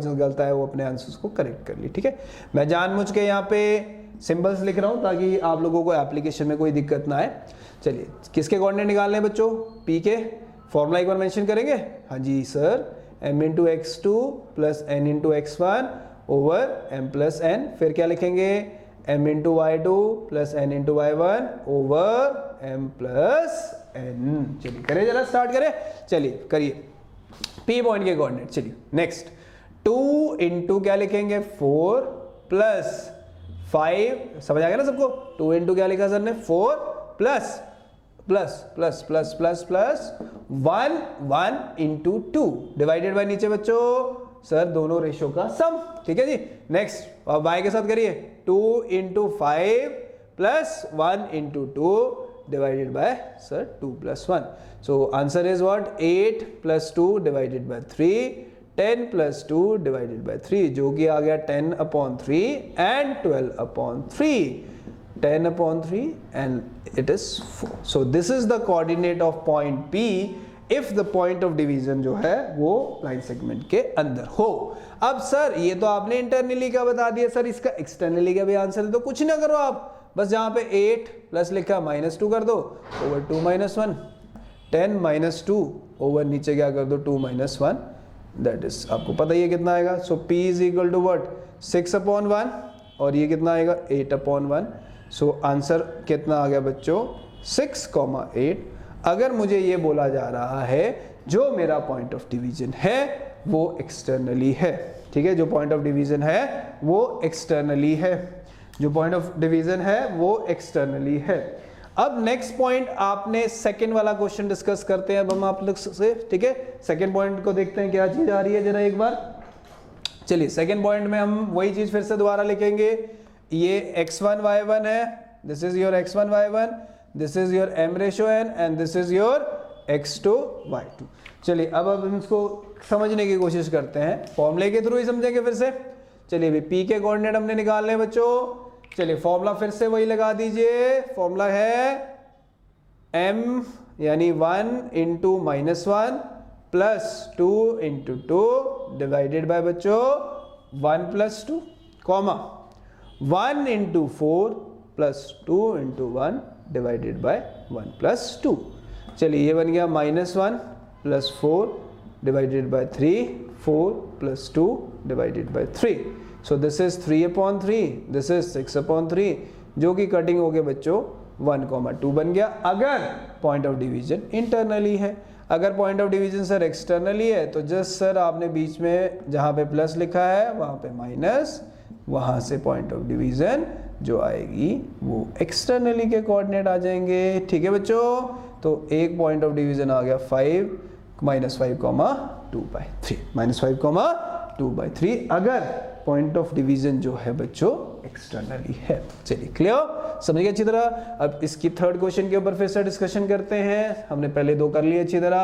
गलत है वो अपने आंसर्स को करेक्ट कर ली। ठीक है, मैं जानबूझ के यहाँ पे सिंबल्स लिख रहा हूँ ताकि आप लोगों को एप्लीकेशन में कोई दिक्कत ना आए। चलिए किसके कोऑर्डिनेट निकालने हैं बच्चों, पी के। फॉर्मूला एक बार मेंशन करेंगे। हाँ जी sir, m into x2 plus n into x1 over m plus n। फिर क्या लिखेंगे, m into y2 plus n into y1 over m plus n। चलिए करें, जरा स्टार्ट करें। चलिए करिए p पॉइंट के कोऑर्डिनेट। चलिए नेक्स्ट 2 इंटू क्या लिखेंगे 4 प्लस 5, समझ आ गया ना सबको। 2 इंटू क्या लिखा सर ने 4 plus plus plus plus plus plus 1 into 2 divided by नीचे बच्चों सर दोनों रेशो का सम। ठीक है जी, नेक्स्ट अब y के साथ करिए 2 into 5 plus 1 into 2 divided by sir 2 plus 1। So answer is what, 8 plus 2 divided by 3, 10 plus 2 divided by 3, जो कि आ गया 10/3 and 12/3, 10/3 and it is 4. So this is the coordinate of point P if the point of division जो है वो line segment के अंदर हो। अब सर ये तो आपने इंटरनली का बता दिया, सर इसका एक्सटर्नली का भी आंसर है, तो कुछ ना करो आप, बस जहाँ पे 8 प्लस लिखा -2 कर दो ओवर 2 - 1, 10 - 2 ओवर नीचे क्या कर दो 2 - 1, दैट इज आपको पता ही है कितना आएगा। So P is equal to what 6/1 और ये कितना आएगा 8/1। सो आंसर कितना आ गया बच्चों 6,8। अगर मुझे ये बोला जा रहा है जो मेरा पॉइंट ऑफ डिवीजन है वो एक्सटर्नली है। ठीक है, जो पॉइंट ऑफ डिवीजन है वो एक्सटर्नली है, जो पॉइंट ऑफ डिवीजन है वो एक्सटर्नली है। अब नेक्स्ट पॉइंट आपने सेकंड वाला क्वेश्चन डिस्कस करते हैं अब हम आप लोग से। ठीक है, सेकंड पॉइंट को देखते हैं क्या चीज आ रही है जरा एक बार। चलिए सेकंड पॉइंट में हम वही चीज फिर से दोबारा लिखेंगे। ये x1 y1 है, this is your x1 y1, this is your m ratio n and this is your x2 y2। चलिए अब हम इसको समझने की कोशिश करते हैं, फॉर्मूले के थ्रू ही समझेंगे फिर से। चलिए अभी p के कोऑर्डिनेट हमने निकालने हैं बच्चों। चलिए फॉर्मूला फिर से वही लगा दीजिए, फॉर्मूला है m यानी 1 into -1 plus 2 into 2 divided by बच्चों 1 plus 2 comma 1 into 4 plus 2 into 1 divided bye 1 plus 2। चलिए ये बन गया -1 plus 4 divided by 3, 4 plus 2 divided by 3। So this is 3/3, this is 6/3, जो कि कटिंग हो गए बच्चों 1,2 बन गया अगर पॉइंट ऑफ डिवीजन इंटरनली है। अगर point of division sir externally है तो जस्ट सर आपने बीच में जहाँ पे प्लस लिखा है वहाँ पे माइनस, वहाँ से पॉइंट ऑफ डिवीजन जो आएगी वो एक्सटर्नली के कोऑर्डिनेट आ जाएंगे। ठीक है बच्चों, तो एक पॉइंट ऑफ डिवीजन आ गया 5 -5,2/3, -5,2/3 अगर पॉइंट ऑफ डिवीजन जो है बच्चों एक्सटर्नली है। चलिए क्लियर, समझ गए अच्छी तरह। अब इसकी थर्ड क्वेश्चन के ऊपर फिर से डिस्कशन करते हैं, हमने पहले 2 कर लिए अच्छी तरह।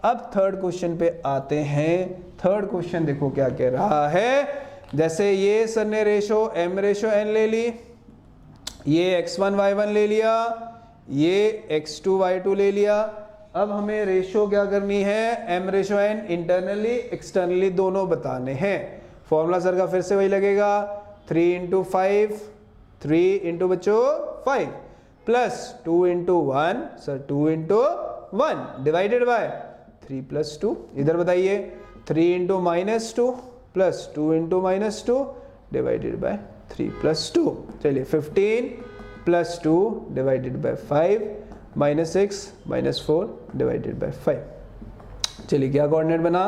अब थर्ड क्वेश्चन पे आते हैं। थर्ड क्वेश्चन देखो क्या कह रहा है। जैसे ये सर ने रेशो m रेशो n ले ली, ये x1 y1 ले लिया, ये x2 y2 ले लिया। अब हमें रेशो क्या करनी है m ratio n, internally externally दोनों बताने हैं। फॉर्मूला सर का फिर से वही लगेगा 3 इंटू 5, 3 इंटू बच्चों 5 plus 2 into 1 sir 2 into 1 divided bye 3 plus 2। इधर बताइए 3 into -2 plus 2 into -2 divided by 3 plus 2। चलिए 15 plus 2 divided by 5 -6 -4 divided by 5। चलिए क्या कोऑर्डिनेट बना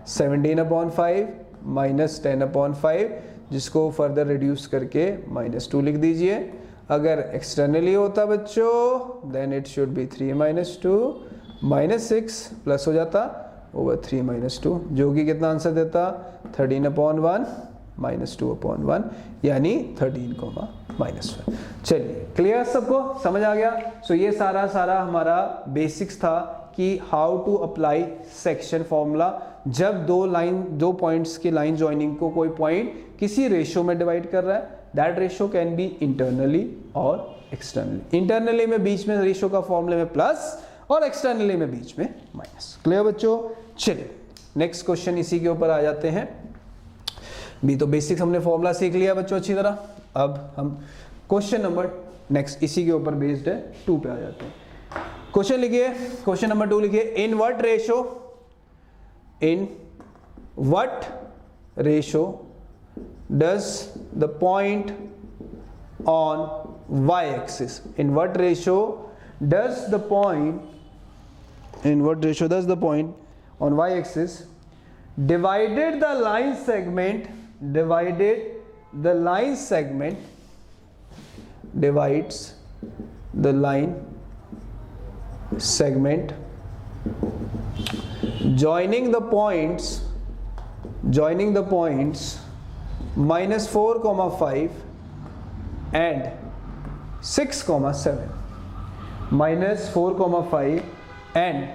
17/5 -10/5, जिसको फर्दर रिड्यूस करके -2 लिख दीजिए। अगर एक्सटर्नली होता बच्चों then it should be 3 - 2 -6 plus हो जाता ओवर 3 - 2, जो कि कितना आंसर देता 13/1 -2/1 यानी 13,-1। चलिए क्लियर, सबको समझ आ गया। सो ये सारा हमारा बेसिक्स था कि how to apply section formula जब दो पॉइंट्स की लाइन जॉइनिंग को कोई पॉइंट किसी रेशो में डिवाइड कर रहा है। That ratio can be internally और एक्सटर्नली। इंटरनली में बीच में रेशो का फॉर्मूले में प्लस और एक्सटर्नली में बीच में माइनस। क्लियर बच्चों। चलिए नेक्स्ट क्वेश्चन इसी के ऊपर आ जाते हैं। भी तो बेसिक्स हमने फॉर्मूला सीख लिया बच्चों अच्छी तरह। अब हम क्वेश्चन नंबर नेक्स्ट इसी के ऊपर बेस्ड है 2 पे आ जाते हैं। क्वेश्चन लिखिए, क्वेश्चन नंबर 2 लिखिए, इन what ratio does the point on y-axis, in what ratio does the point on y-axis divided the line segment joining the points -4,5 and 6,7 -4,5 and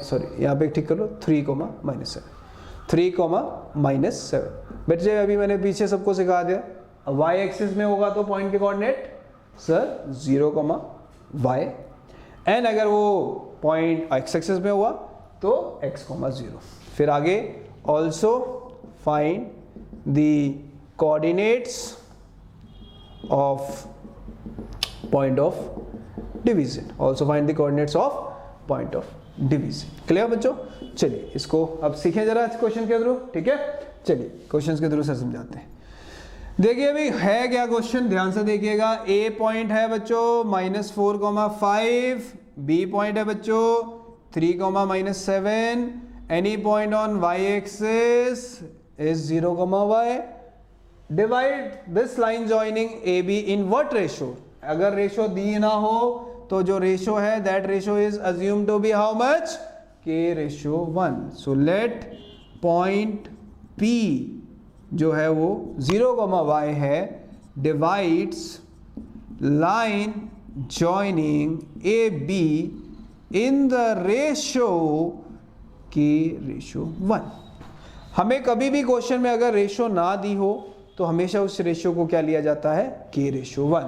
sorry यहाँ पे ठीक कर लो 3,-7 3,-7। बच्चे अभी मैंने पीछे सबको सिखा दिया, y एक्सिस में होगा तो पॉइंट के कोऑर्डिनेट सर 0,y, एंड अगर वो पॉइंट x एक्सिस में हुआ तो x,0। फिर आगे also find the coordinates of point of division, also find the coordinates of point of division। Clear बच्चों? चलिए इसको अब सीखें जरा क्वेश्चन के थ्रू, ठीक है। चलिए क्वेश्चन के थ्रू सर समझाते हैं। देखिए अभी है क्या क्वेश्चन, ध्यान से देखिएगा। ए पॉइंट है बच्चों -4,5, बी पॉइंट है बच्चों 3,-7, any point on y axis is 0,y। Divide this line joining A B in what ratio, अगर रेशो दी ना हो तो जो रेशो है that ratio is assume to be how much, k/1। So let point P जो है वो 0,y है, divides line joining A B in the ratio k/1। हमें कभी भी क्वेश्चन में अगर रेशो ना दी हो तो हमेशा उस रेशियो को क्या लिया जाता है, k/1।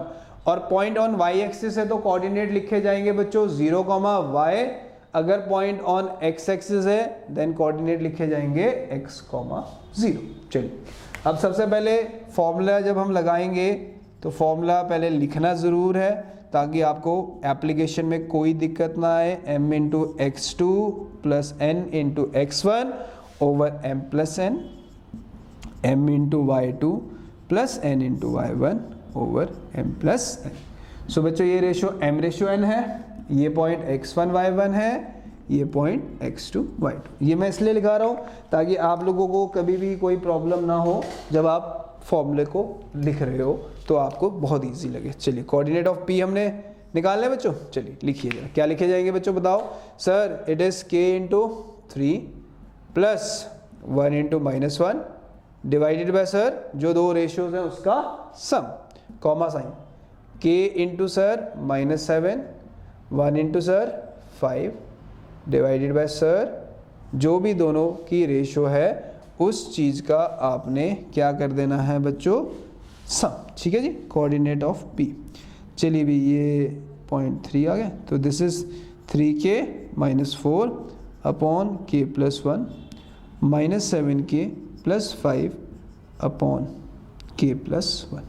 और पॉइंट ऑन y एक्सिस है तो कोऑर्डिनेट लिखे जाएंगे बच्चों 0,y। अगर पॉइंट ऑन x एक्सिस है देन कोऑर्डिनेट लिखे जाएंगे x,0। चलिए अब सबसे पहले फॉर्मूला जब हम लगाएंगे तो फॉर्मूला पहले लिखना ज़रूर है ताकि आपको एप्लीकेशन में कोई दिक्कत ना आए। m × x2 + n × x1 / m + n, m × y2 + n × y1 / m + n। सो बच्चों ये रेशो m/n है, ये पॉइंट x1 y1 है, ये पॉइंट x2 y2। ये मैं इसलिए लिखा रहा हूँ ताकि आप लोगों को कभी भी कोई प्रॉब्लम ना हो जब आप फॉर्मूले को लिख रहे हो तो आपको बहुत इजी लगे। चलिए कोऑर्डिनेट ऑफ p हमने निकाल लिया बच्चों। चलिए लिखिए जरा, क्या लिखे जाएंगे बच्चों बताओ। Sir it is k × 3 + 1 × -1 divided by sir जो दो रेशियोज हैं उसका sum, comma sign, k × sir -7 1 × sir 5 divided by sir जो भी दोनों की रेशियो है उस चीज़ का आपने क्या कर देना है बच्चों, सम। ठीक है जी, कोऑर्डिनेट ऑफ p। चलिए भी ये 0.3 आ गया तो this is 3k - 4 upon k + 1 -7k + 5 upon k + 1।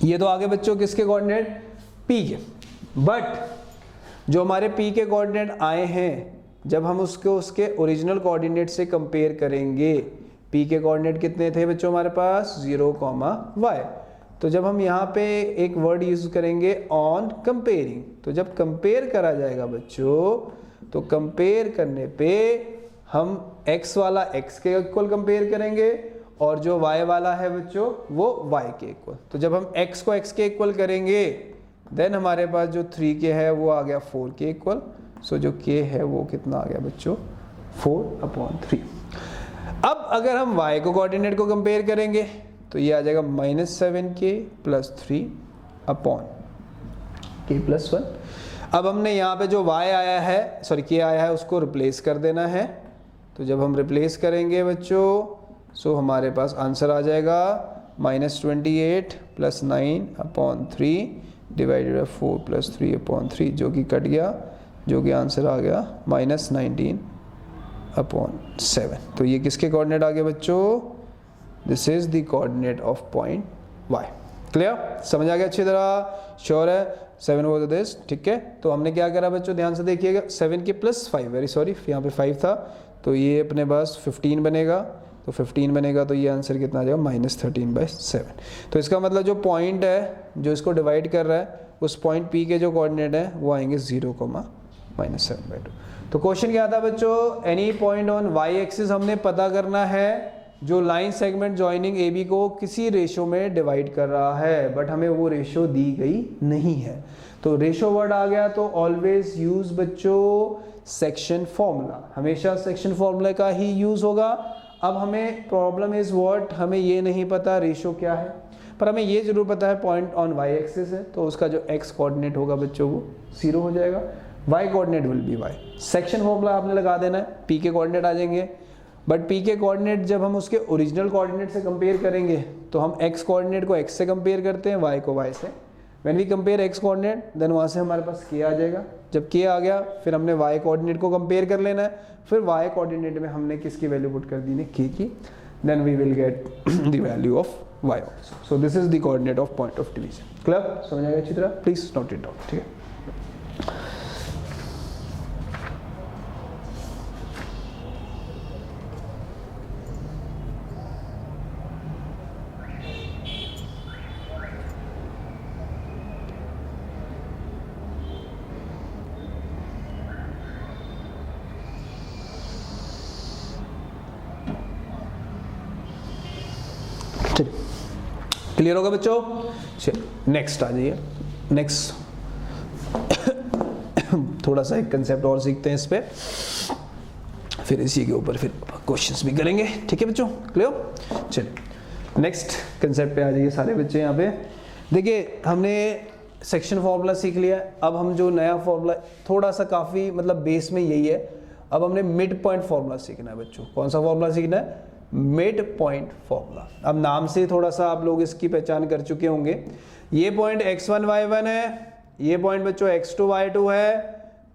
ये तो आगे बच्चों किसके कोऑर्डिनेट, p के। बट जो हमारे p के कोऑर्डिनेट आए हैं जब हम उसको उसके ओरिजिनल कोऑर्डिनेट से कंपेयर करेंगे, p के कोऑर्डिनेट कितने थे बच्चों हमारे पास 0,y। तो जब हम यहाँ पे एक वर्ड यूज करेंगे ऑन कंपेयरिंग, तो जब कंपेयर करा जाएगा बच्चों तो कंपेयर करने पे हम x वाला x के इक्वल कंपेयर करेंगे और जो y वाला है बच्चों वो y के इक्वल। तो जब हम x को x के इक्वल करेंगे देन हमारे पास जो 3k है वो आ गया 4 के इक्वल। सो जो k है वो कितना आ गया बच्चों 4/3। अब अगर हम y को कोऑर्डिनेट को कंपेयर करेंगे तो ये आ जाएगा -7k + 3 अपॉन k + 1। अब हमने यहाँ पे जो y आया है सॉरी k आया है उसको रिप्लेस कर देना है। तो जब हम रिप्लेस करेंगे बच्चों सो हमारे पास आंसर आ जाएगा -28 + 9/3 डिवाइडेड बाई 4 + 3/3 जो कि कट गया, जो कि आंसर आ गया -19/7। तो ये किसके कोऑर्डिनेट आ गए बच्चों, this is the coordinate of point y। Clear, समझ आ गया अच्छी तरह, श्योर है? 7 was this, ठीक है। तो हमने क्या करा बच्चों, ध्यान से देखिएगा, 7 के +5, वेरी सॉरी यहाँ पे 5 था, तो ये अपने पास 15 बनेगा, तो 15 बनेगा तो ये आंसर कितना आ जाएगा -13/7। तो इसका मतलब जो पॉइंट है जो इसको डिवाइड कर रहा है, उस पॉइंट P के जो कोऑर्डिनेट है वो आएंगे 0, -7/2। तो क्वेश्चन क्या था बच्चों, any point on y axis हमने पता करना है जो लाइन सेगमेंट जॉइनिंग AB को किसी रेशो में डिवाइड कर रहा है, बट हमें वो रेशो दी गई नहीं है। तो रेशो वर्ड आ गया तो ऑलवेज यूज बच्चों सेक्शन फॉर्मूला, हमेशा सेक्शन फॉर्मूला का ही यूज होगा। अब हमें प्रॉब्लम इज व्हाट, हमें ये नहीं पता रेशो क्या है, पर हमें ये जरूर पता है पॉइंट ऑन y एक्सिस है, तो उसका जो x कोऑर्डिनेट होगा बच्चों वो 0 हो जाएगा, y coordinate will be y। Section formula आपने लगा देना है, p के कोऑर्डिनेट आ जाएंगे, बट p के कोऑर्डिनेट जब हम उसके ओरिजिनल कोऑर्डिनेट से कंपेयर करेंगे तो हम x कोऑर्डिनेट को x से कंपेयर करते हैं, y को y से। When we compare x coordinate then वहाँ से हमारे पास k आ जाएगा, जब k आ गया फिर हमने y कोऑर्डिनेट को कंपेयर कर लेना है, फिर y कोऑर्डिनेट में हमने किसकी वैल्यू पुट कर दी है, k की, then we will get the value of y also. So this is the coordinate of point of division. Clear, समझ आएगा अच्छी तरह, प्लीज नोट इट डाउन, ठीक है। क्लियर होगा बच्चों? चलिए नेक्स्ट आ जाइए, नेक्स्ट थोड़ा सा एक कंसेप्ट और सीखते हैं इस पे, फिर इसी के ऊपर फिर क्वेश्चंस भी करेंगे, ठीक है बच्चों? क्लियर, चलिए नेक्स्ट कंसेप्ट पे आ जाइए सारे बच्चे। यहाँ पे देखिए हमने सेक्शन फॉर्मूला सीख लिया, अब हम जो नया फॉर्मूला थोड़ा सा काफ़ी मतलब बेस में यही है, अब हमने मिड पॉइंट फॉर्मूला सीखना है बच्चों। कौन सा फॉर्मूला सीखना है? Mid point formula. अब नाम से थोड़ा सा आप लोग इसकी पहचान कर चुके होंगे, ये पॉइंट x1 y1 है, ये पॉइंट बच्चों x2 y2 है,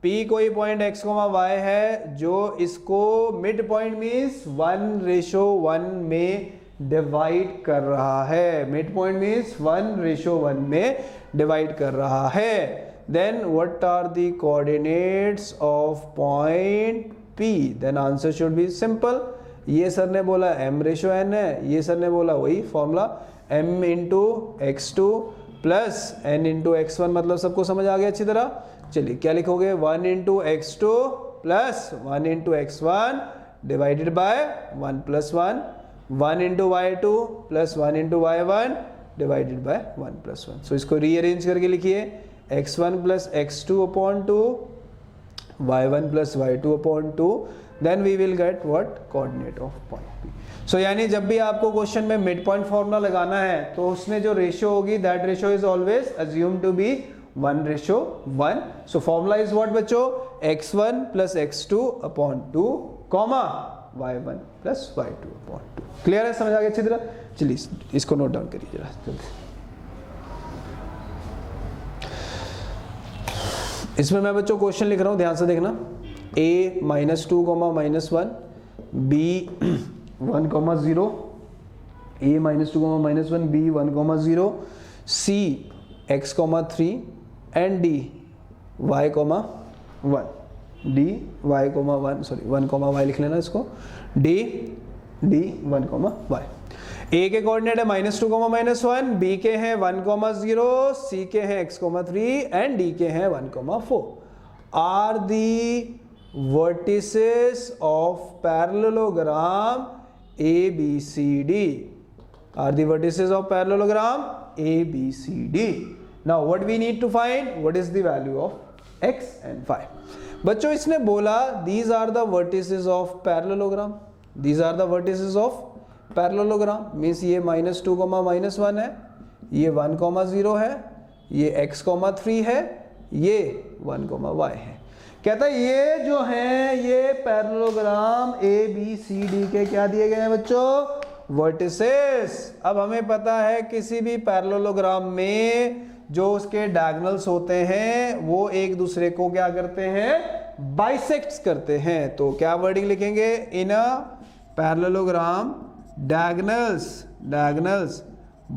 P कोई पॉइंट x, y है जो इसको मिड पॉइंट मीन्स 1:1 में डिवाइड कर रहा है, मिड पॉइंट मीन्स 1:1 में डिवाइड कर रहा है। Then what are the coordinates of point P? Then answer should be simple, ये सर ने बोला m/n है, ये सर ने बोला वही formula m into x2 plus n into x1, मतलब सबको समझ आ गया अच्छी तरह? चलिए क्या लिखोगे, 1 into x2 plus 1 into x1 divided by 1 plus 1, 1 into y2 plus 1 into y1 divided by 1 plus 1। सो इसको रीअरेंज करके लिखिए, x1 plus x2 upon 2, y1 plus y2 upon 2, then we will get what? Coordinate of point P. So यानी जब भी आपको question में mid point formula लगाना है तो उसमें जो रेशियो होगी that ratio is always assume to be 1:1। So formula is what बच्चों? x1 plus x2 upon 2 comma y1 plus y2 upon 2। Clear है, समझ आ गया अच्छी तरह? चलिए इसको नोट डाउन करिए जरा जल्दी। इसमें मैं बच्चों क्वेश्चन लिख रहा हूं, ध्यान से देखना। a -2, -1, b 1,0, a -2, -1, b 1,0, c x, 3 and d y, 1, d y, 1, sorry 1, y लिख लेना इसको, d 1, y। a के कोऑर्डिनेट है -2, -1, b के हैं 1,0, c के हैं x, 3 and d के हैं 1,4 are the vertices of parallelogram ABCD, are the vertices of parallelogram ABCD. Now what we need to find, what is the value of x and phi? बच्चों इसने बोला these are the vertices of parallelogram, these are the vertices of parallelogram means ये -2, -1 है, ये 1,0 है, ये x, 3 है, ये 1, y है। कहता है ये जो है ये पैरेललोग्राम ABCD के क्या दिए गए हैं बच्चों? वर्टिसेस। अब हमें पता है किसी भी पैरेललोग्राम में जो उसके डायगोनल्स होते हैं वो एक दूसरे को क्या करते हैं? बाइसेक्ट्स करते हैं। तो क्या वर्डिंग लिखेंगे? In a parallelogram diagonals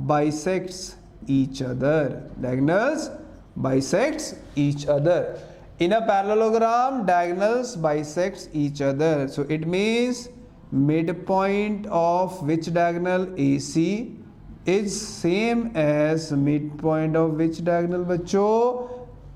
bisects each other. Diagonals bisects each other. In a parallelogram, diagonals bisects each other. So it means midpoint of which diagonal AC is same as midpoint of which diagonal बच्चों?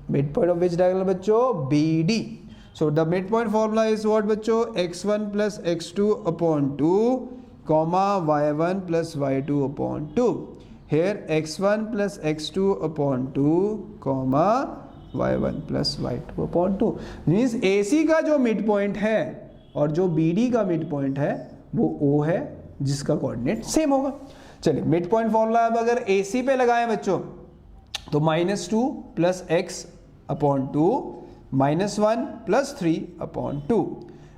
Midpoint of which diagonal बच्चों? BD. So the midpoint formula is what बच्चों? x1 plus x2 upon 2 comma y1 plus y2 upon 2. Here x1 plus x2 upon 2 comma y1 plus y2 upon 2. Means AC का जो midpoint है और जो BD का mid point है वो O है जिसका कोऑर्डिनेट सेम होगा. चलिए मिड पॉइंट फॉर्मूला अब अगर AC पे लगाएं बच्चों तो -2 plus x upon 2 -1 plus 3 upon 2.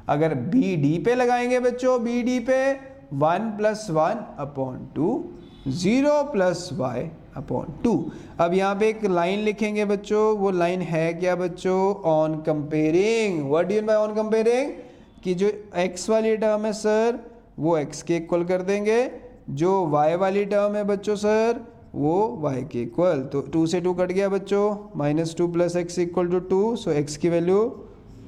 अगर BD पे लगाएंगे बच्चों BD पे 1 plus 1 upon 2 0 plus y upon 2. अब यहाँ पे एक लाइन लिखेंगे बच्चों. वो लाइन है क्या बच्चों? On comparing. What do you mean by on comparing? कि जो x वाली टर्म है सर वो x के इक्वल कर देंगे, जो y वाली टर्म है बच्चों सर वो y के इक्वल. तो 2 से 2 कट गया बच्चों. -2 plus x equal to 2. So x की वैल्यू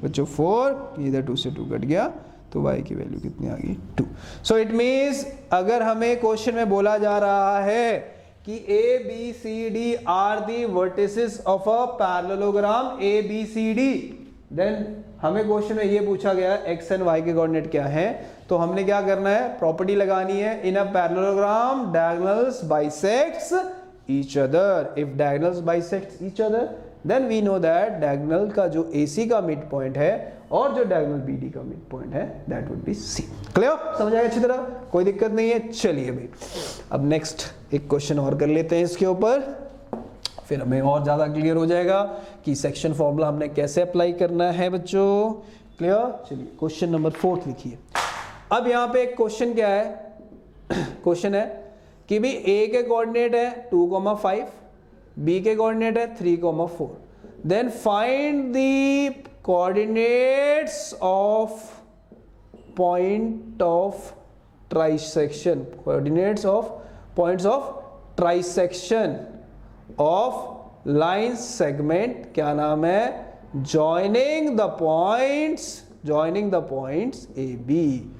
बच्चों 4. इधर 2 से 2 कट गया तो y की वैल्यू कितनी आ गई? 2. सो इट मीन्स अगर हमें क्वेश्चन में बोला जा रहा है कि A B C D are the vertices of a parallelogram ABCD, then हमें क्वेश्चन में ये पूछा गया x एंड y के कोऑर्डिनेट क्या है. तो हमने क्या करना है? प्रॉपर्टी लगानी है. In a parallelogram diagonals bisects each other. If diagonals bisects each other then we know that diagonal का जो AC का मिड पॉइंट है और जो डायगोनल BD का मिड पॉइंट है that would be C. Clear? समझ आएगा अच्छी तरह? कोई दिक्कत नहीं है. चलिए भाई अब नेक्स्ट एक क्वेश्चन और कर लेते हैं इसके ऊपर, फिर हमें और ज़्यादा क्लियर हो जाएगा कि सेक्शन फॉर्मूला हमने कैसे अप्लाई करना है बच्चों. क्लियर? चलिए क्वेश्चन नंबर 4 लिखिए. अब यहाँ पे एक क्वेश्चन क्या है? क्वेश्चन है कि भी A के कोऑर्डिनेट है 2,5, B के कोऑर्डिनेट है 3,4. Then find the coordinates of point of trisection. Coordinates of points of trisection of line segment. क्या नाम है? Joining the points A B.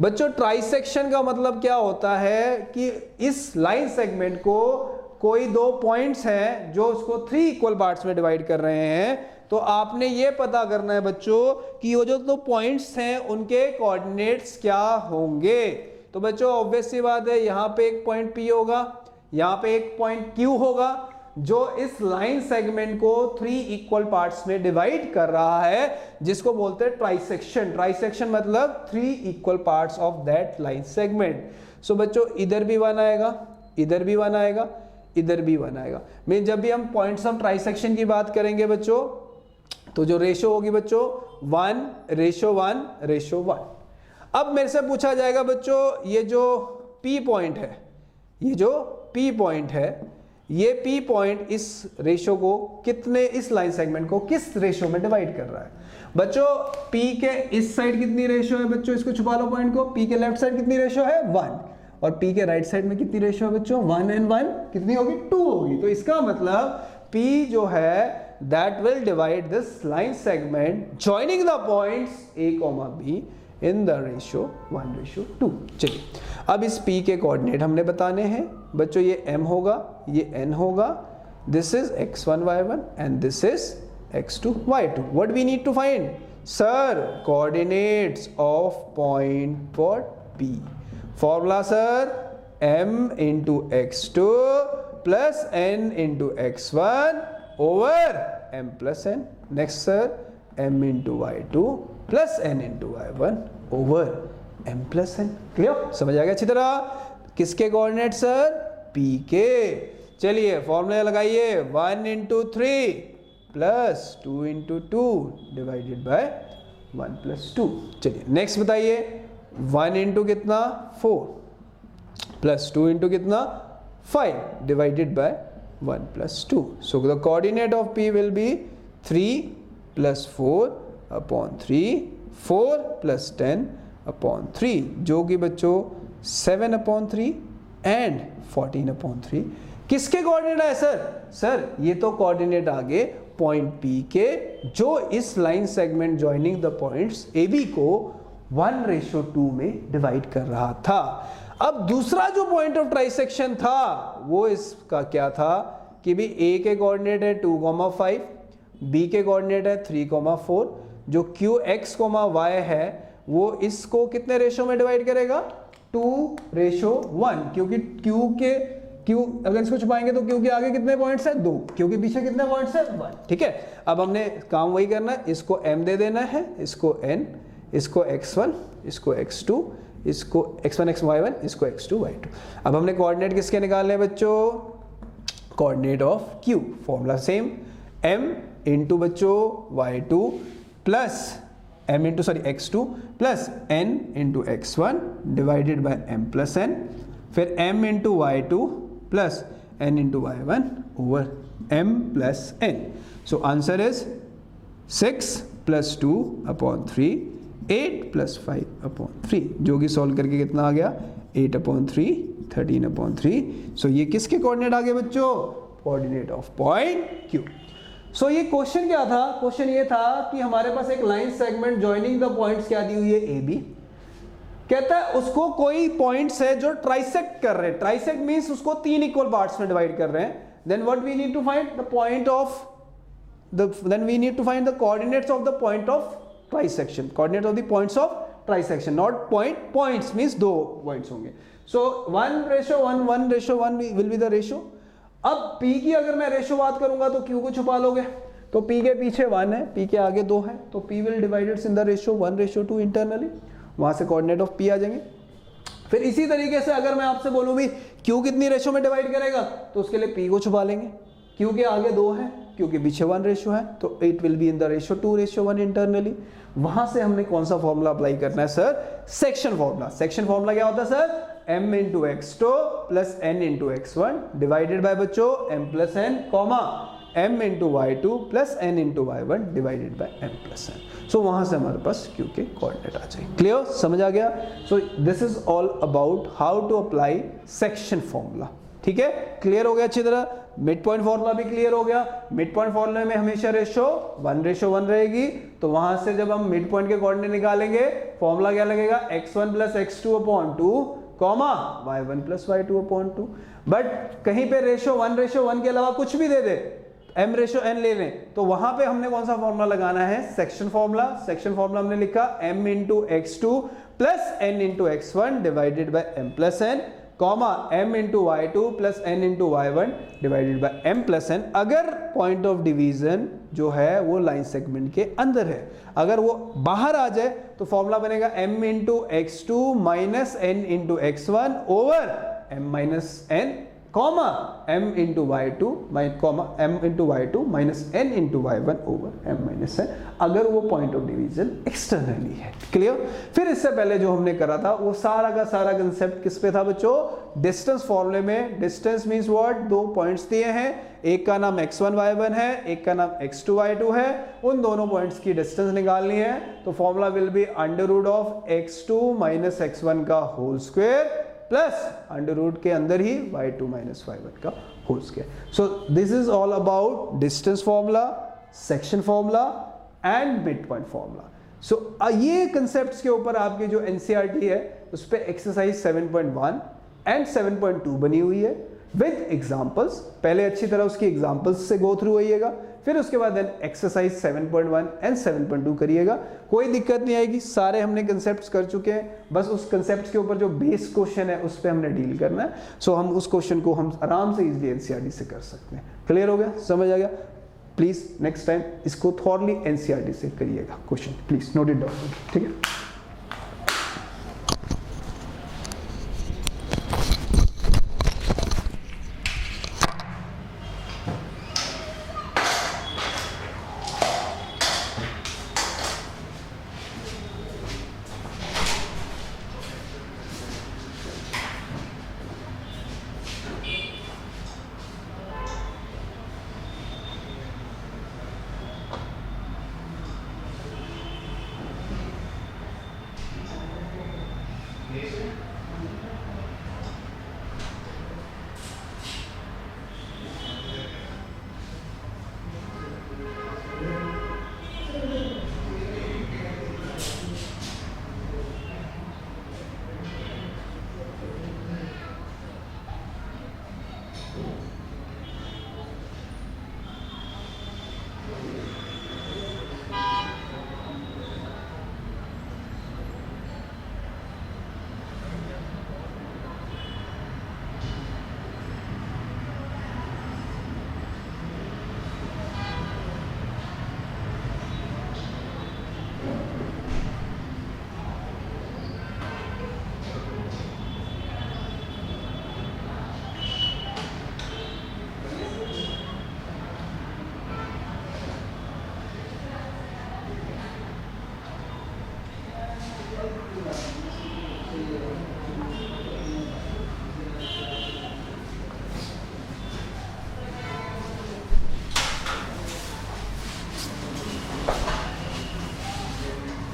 बच्चों ट्राइसेक्शन का मतलब क्या होता है कि इस लाइन सेगमेंट को कोई दो पॉइंट्स हैं जो उसको 3 इक्वल पार्ट्स में डिवाइड कर रहे हैं. तो आपने ये पता करना है बच्चों कि वो जो दो पॉइंट्स हैं उनके कोऑर्डिनेट्स क्या होंगे. तो बच्चों ऑब्वियस सी बात है, यहाँ पे एक पॉइंट P होगा, यहाँ पे एक पॉइंट Q होगा जो इस लाइन सेगमेंट को 3 इक्वल पार्ट्स में डिवाइड कर रहा है, जिसको बोलते हैं ट्राइसेक्शन. ट्राइसेक्शन मतलब 3 equal parts of that line segment. So बच्चों इधर भी 1 आएगा, इधर भी 1 आएगा, इधर भी 1 आएगा. मीन जब भी हम पॉइंट्स ऑफ ट्राइसेक्शन की बात करेंगे बच्चों तो जो रेशो होगी बच्चों 1:1:1. अब मेरे से पूछा जाएगा बच्चों ये जो P पॉइंट है, ये जो P पॉइंट है, ये P पॉइंट इस रेशो को कितने, इस लाइन सेगमेंट को किस रेशो में डिवाइड कर रहा है. बच्चों P के इस साइड कितनी रेशो है बच्चों? इसको छुपा लो पॉइंट को. P के लेफ्ट साइड कितनी रेशो है? 1. और P के राइट साइड में कितनी रेशो है बच्चों? 1 and 1 कितनी होगी? 2 होगी. तो इसका मतलब P जो है that will divide this line segment joining the points A, B in the ratio 1:2. चलिए अब इस P के कोऑर्डिनेट हमने बताने हैं बच्चों. ये M होगा, ये N होगा. This is x1 y1 and this is x2 y2. What we need to find? Sir, coordinates of point for P. Formula sir, M into x2 plus N into x1 over M plus N. Next sir, M into y2 plus N into y1 over M plus N. Clear? समझ आ गया अच्छी तरह? किसके coordinate sir? P के. चलिए formula लगाइए. 1 into 3 plus 2 into 2 divided by 1 plus 2. चलिए नेक्स्ट बताइए. 1 into कितना? 4 plus 2 into कितना? 5 divided by 1 plus 2. So the coordinate of P will be 3 plus 4 upon 3, 4 plus 10 upon 3, जो कि बच्चों 7/3 एंड 14/3 किसके कोऑर्डिनेट है सर? सर ये तो कोऑर्डिनेट आ गए पॉइंट P के, जो इस line segment joining the points AB को 1:2 में डिवाइड कर रहा था। अब दूसरा जो पॉइंट ऑफ ट्राइसेक्शन था वो इसका क्या था कि भी A के कोऑर्डिनेट है 2,5, B के कोऑर्डिनेट है 3,4, जो QX, Y है वो इसको कितने रेशो में डिवाइड करेगा? 2:1, क्योंकि Q अगर इसको छुपाएंगे तो Q के आगे कितने पॉइंट्स है? 2, Q के पीछे कितने पॉइंट्स है? 1। ठीक है, अब हमने काम वही करना है, इसको M दे देना है, इसको N, इसको X1, इसको X2, इसको X1 Y1, इसको X2 Y2। अब हमने कोऑर्डिनेट किसके निकालने हैं बच्चों? Coordinate of Q, formula same, M into बच्चों Y2 plus X2 plus N into X1 divided by M plus N, फिर M into Y2 plus N into Y1 over M plus N। So answer is 6 + 2/3, 8 + 5/3, जो कि solve करके कितना आ गया? 8/3, 13/3। सो ये किसके coordinate आ गए बच्चों? Coordinate of point Q। सो ये क्वेश्चन क्या था? क्वेश्चन ये था कि हमारे पास एक line segment joining the points क्या दी हुई है? AB। कहता है उसको कोई पॉइंट्स है जो ट्राइसेक्ट कर रहे हैं। ट्राइसेक्ट मींस उसको 3 इक्वल पार्ट्स में डिवाइड कर रहे हैं। Then what we need to find? The point of then we need to find the coordinates of the point of trisection, coordinates of the points of trisection, not points means 2 points होंगे। so 1:1, 1:1 will be the ratio। अब P की अगर मैं ratio बात करूंगा तो Q को छुपा लोगे, तो P के पीछे 1 है, P के आगे 2 है, तो P will divided in the ratio 1:2 internally, वहां से कोऑर्डिनेट ऑफ P आ जाएंगे। फिर इसी तरीके से अगर मैं आपसे बोलूं भी Q कितनी रेशो में डिवाइड करेगा, तो उसके लिए P को छुपा लेंगे, Q के आगे 2 है, Q के पीछे 1 रेशो है, तो it will be in the ratio 2:1 internally. वहां से हमने कौन सा फॉर्मूला अप्लाई करना है sir? Section formula. Section formula क्या होता है sir? M into X2 plus N into X1 divided by बच्चों M plus N, comma M into Y2 plus N into Y1 divided by M plus N। सो वहां से हमारे पास Q के coordinate आ जाएंगे। Clear? समझ आ गया? So this is all about how to apply section formula. ठीक है, क्लियर हो गया अच्छी तरह? मिड पॉइंट फॉर्मूला भी क्लियर हो गया। मिड पॉइंट फॉर्मूले में हमेशा रेशो 1:1 रहेगी, तो वहां से जब हम मिड पॉइंट के कोऑर्डिनेट निकालेंगे फॉर्मूला क्या लगेगा? X1 + X2/2, comma Y1 + Y2/2। But कहीं पे रेशो 1:1 के अलावा कुछ भी दे दे, M:n ले लें, तो वहां पे हमने कौन सा फॉर्मूला लगाना है? Section formula. सेक्शन फॉर्मूला हमने लिखा M into X2 plus N into X1 divided by M plus N, comma M into Y2 plus N into Y1 divided by M plus N। अगर पॉइंट ऑफ डिवीजन जो है वो line segment के अंदर है, अगर वो बाहर आ जाए तो फॉर्मूला बनेगा M into X2 minus N into X1 over M minus N, comma M into Y2 comma M into Y2 minus N into Y1 over M minus N, अगर वो पॉइंट ऑफ डिवीजन एक्सटर्नली है। Clear? फिर इससे पहले जो हमने करा था वो सारा का सारा कंसेप्ट किस पे था बच्चों? डिस्टेंस फॉर्मूले में। Distance means what? 2 पॉइंट्स दिए हैं, एक का नाम X1 Y1 है, एक का नाम X2 Y2 है, उन दोनों पॉइंट्स की डिस्टेंस निकालनी है, तो formula will be √of X2 minus X1 का होल स्क्वायर प्लस √ के अंदर ही Y2 माइनस Y1 का whole square. So this is all about distance formula, section formula and mid point formula. So ये concepts के ऊपर आपकी जो NCERT है उस पे एक्सरसाइज 7.1 एंड 7.2 बनी हुई है विद एग्जांपल्स। पहले अच्छी तरह उसकी एग्जांपल्स से गो थ्रू होइएगा, फिर उसके बाद देन एक्सरसाइज 7.1 एंड 7.2 करिएगा। कोई दिक्कत नहीं आएगी, सारे हमने कंसेप्ट्स कर चुके हैं, बस उस कंसेप्ट्स के ऊपर जो बेस क्वेश्चन है उस पर हमने डील करना है। सो हम उस क्वेश्चन को हम आराम से इजीली NCERT से कर सकते हैं। क्लियर हो गया? समझ आ गया? प्लीज नेक्स्ट टाइम इसको थॉरली NCERT से करिएगा question, please note it down. ठीक है?